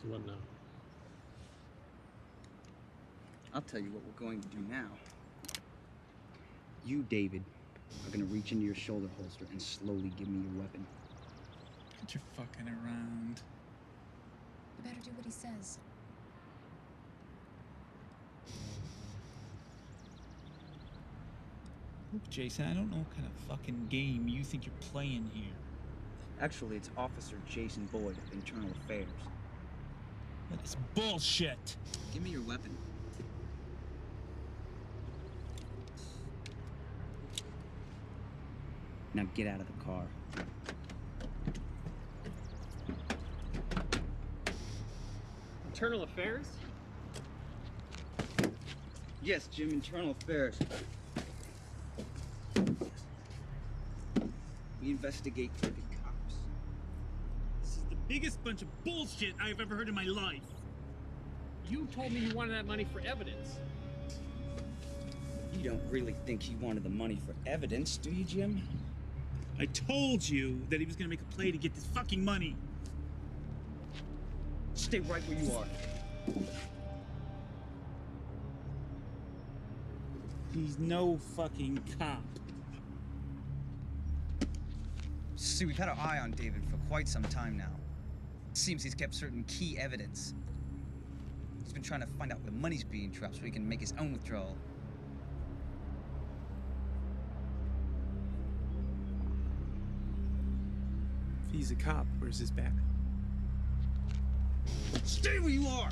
So what now? I'll tell you what we're going to do now. You, David, are gonna reach into your shoulder holster and slowly give me your weapon. You're fucking around. You better do what he says. Look, Jason, I don't know what kind of fucking game you think you're playing here. Actually, it's Officer Jason Boyd of Internal Affairs. That's bullshit! Give me your weapon. Now get out of the car. Internal Affairs? Yes, Jim, Internal Affairs. We investigate crooked cops. This is the biggest bunch of bullshit I've ever heard in my life. You told me you wanted that money for evidence. You don't really think he wanted the money for evidence, do you, Jim? I told you that he was gonna make a play to get this fucking money. Stay right where you are. He's no fucking cop. See, we've had our eye on David for quite some time now. It seems he's kept certain key evidence. He's been trying to find out where the money's being trapped so he can make his own withdrawal. If he's a cop, where's his back? Stay where you are!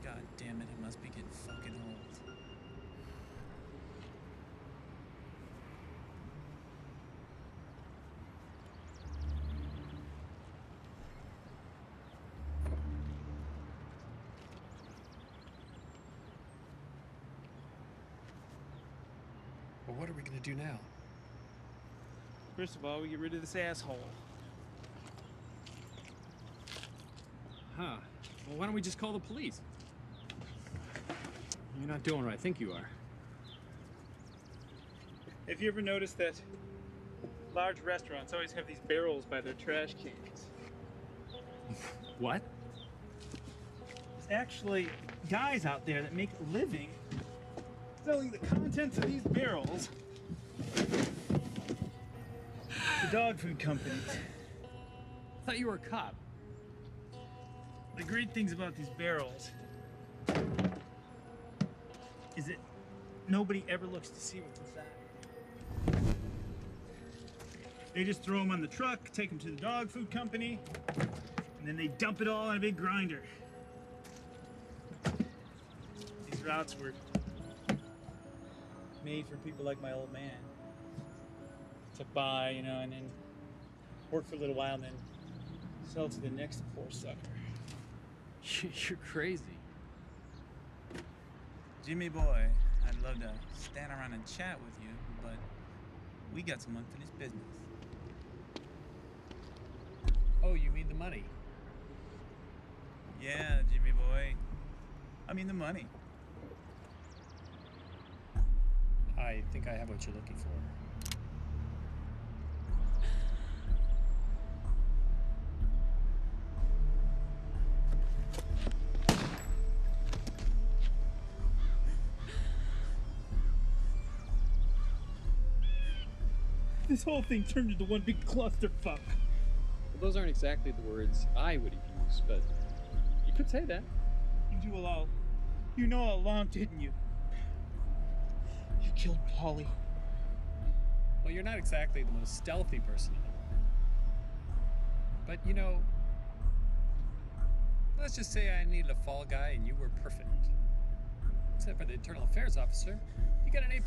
God damn it, I must be getting fucking old. Well, what are we gonna do now? First of all, we get rid of this asshole. Huh. Well, why don't we just call the police? You're not doing what I think you are. Have you ever noticed that large restaurants always have these barrels by their trash cans? What? There's actually guys out there that make a living selling the contents of these barrels to dog food companies. I thought you were a cop. The great things about these barrels is that nobody ever looks to see what's inside. They just throw them on the truck, take them to the dog food company, and then they dump it all on a big grinder. These routes were made for people like my old man to buy, you know, and then work for a little while and then sell to the next poor sucker. You're crazy. Jimmy boy, I'd love to stand around and chat with you, but we got some unfinished business. Oh, you mean the money? Yeah, Jimmy boy. I mean the money. I think I have what you're looking for. This whole thing turned into one big clusterfuck. Well, those aren't exactly the words I would have used, but you could say that. You know all along, didn't you? You killed Polly. Well, you're not exactly the most stealthy person in the world. But, you know, let's just say I needed a fall guy and you were perfect. Except for the Internal Affairs officer, you got an A+.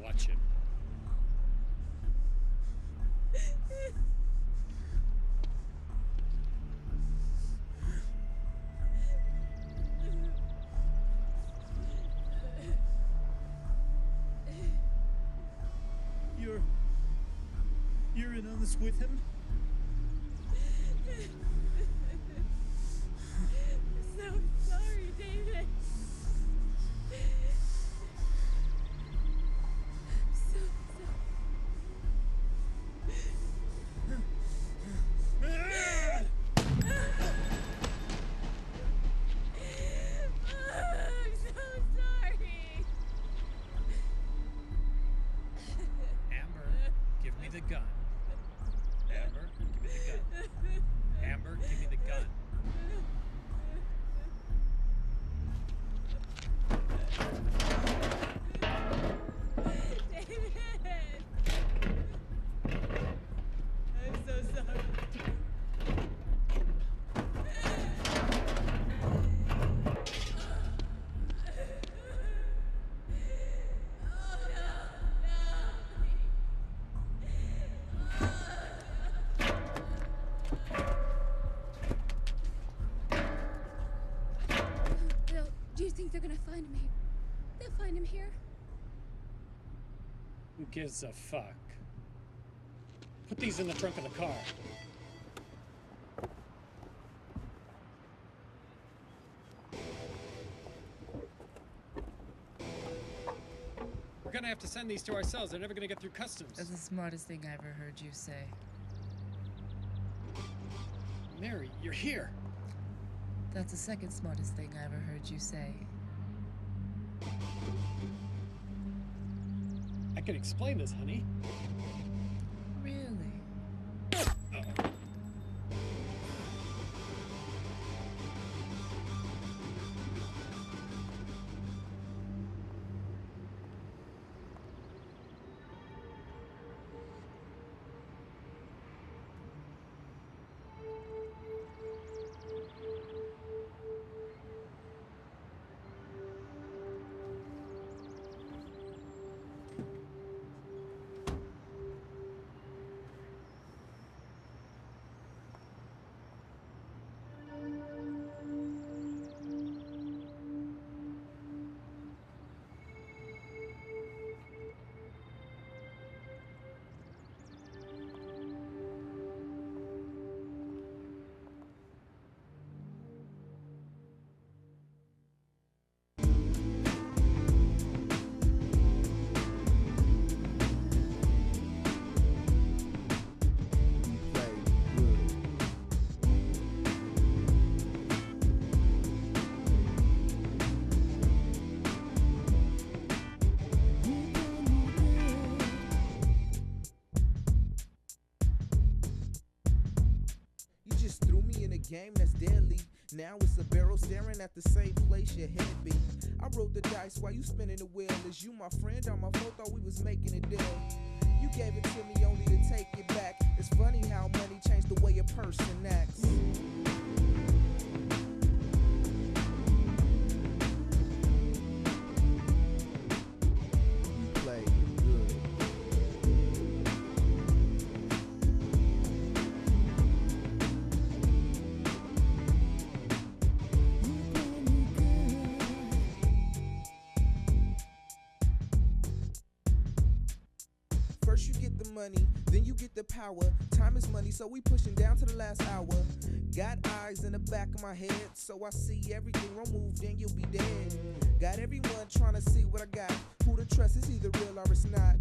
Watch him. in on this with him? So sorry, David. So I'm so sorry. Amber, give me the gun. Amber, give me the gun. Amber, give me the gun. David. I'm so sorry. Do you think they're gonna find him here? They'll find him here. Who gives a fuck? Put these in the trunk of the car. We're gonna have to send these to ourselves. They're never gonna get through customs. That's the smartest thing I ever heard you say. Mary, you're here. That's the second smartest thing I ever heard you say. I can explain this, honey. Really? Uh-oh. game that's deadly. Now it's a barrel staring at the same place your head be. I rolled the dice while you spinning the wheel. Is you my friend or my foe? Thought we was making a deal. You gave it to me only to take it back. It's funny how money changed the way a person acts. You play good. First you get the money, then you get the power. Time is money, so we pushing down to the last hour. Got eyes in the back of my head, so I see everything wrong move, then you'll be dead. Got everyone trying to see what I got. Who to trust is either real or it's not.